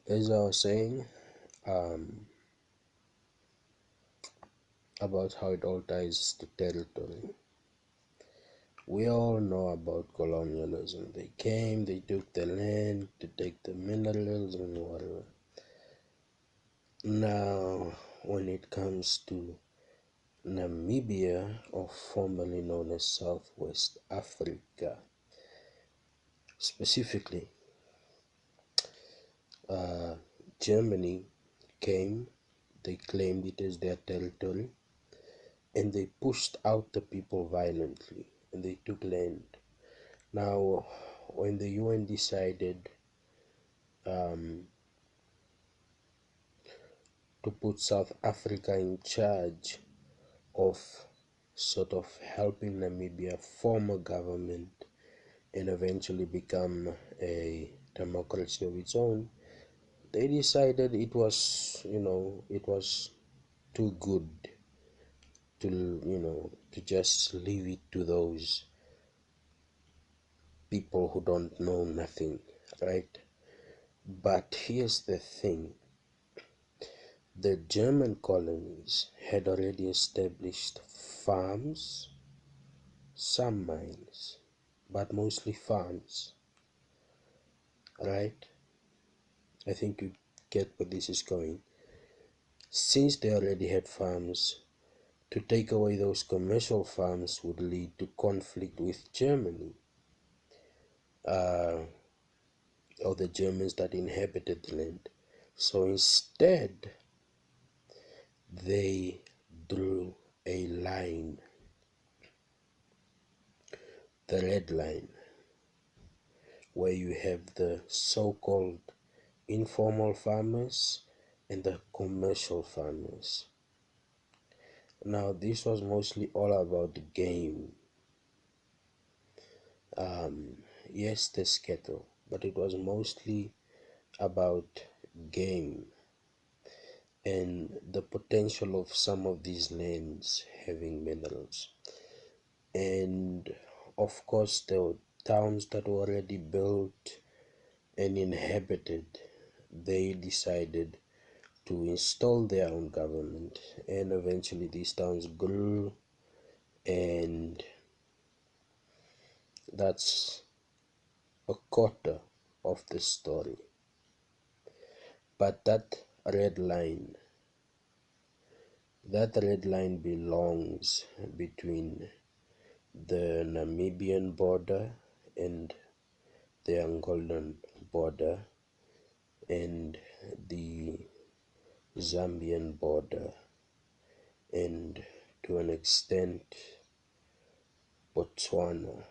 As I was saying, um, about how it all ties to territory, we all know about colonialism. They came, they took the land to take the minerals and whatever. Now, when it comes to Namibia, or formerly known as Southwest Africa, specifically, uh, Germany came, they claimed it as their territory, and they pushed out the people violently and they took land. Now, when the UN decided um, to put South Africa in charge of sort of helping Namibia form a government and eventually become a democracy of its own, they decided it was, it was too good to, to just leave it to those people who don't know nothing, right? But here's the thing, the German colonies had already established farms, some mines, but mostly farms, right? I think you get where this is going. Since they already had farms, to take away those commercial farms would lead to conflict with Germany, uh, or the Germans that inhabited the land. So instead, they drew a line, the red line, where you have the so-called informal farmers and the commercial farmers. Now, this was mostly all about the game. Yes, there's cattle, but it was mostly about game and the potential of some of these lands having minerals. And of course, there were towns that were already built and inhabited. They decided to install their own government, and eventually these towns grew, and that's a quarter of the story. But that red line belongs between the Namibian border and the Angolan border and the Zambian border, and to an extent Botswana,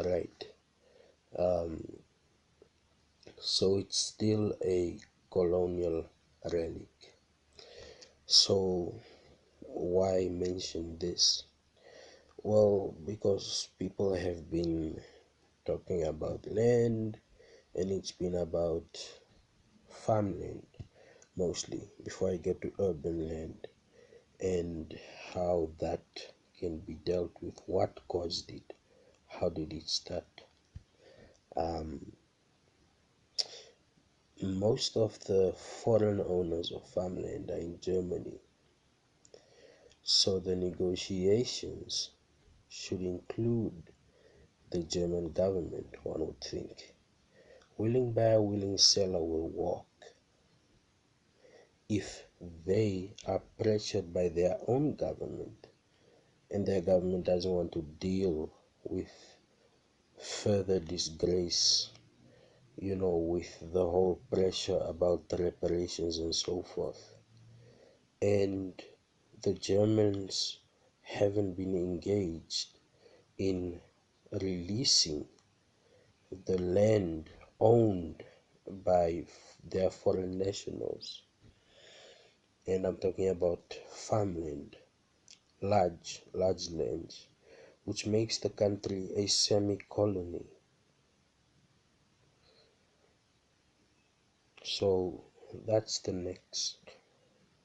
right? So it's still a colonial relic. So why mention this? Well, because people have been talking about land, and it's been about farmland mostly before I get to urban land, and how that can be dealt with, what caused it, how did it start. Most of the foreign owners of farmland are in Germany, so the negotiations should include the German government, one would think. Willing buyer, willing seller will walk if they are pressured by their own government, and their government doesn't want to deal with further disgrace, with the whole pressure about the reparations and so forth. And the Germans haven't been engaged in releasing the land owned by their foreign nationals. And I'm talking about farmland, large lands, which makes the country a semi-colony. So that's the next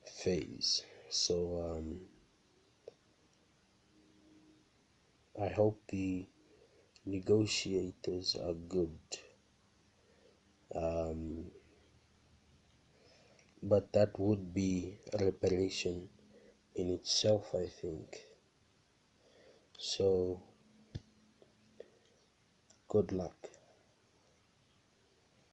phase. So I hope the negotiators are good um, but that would be reparation in itself, I think. So good luck.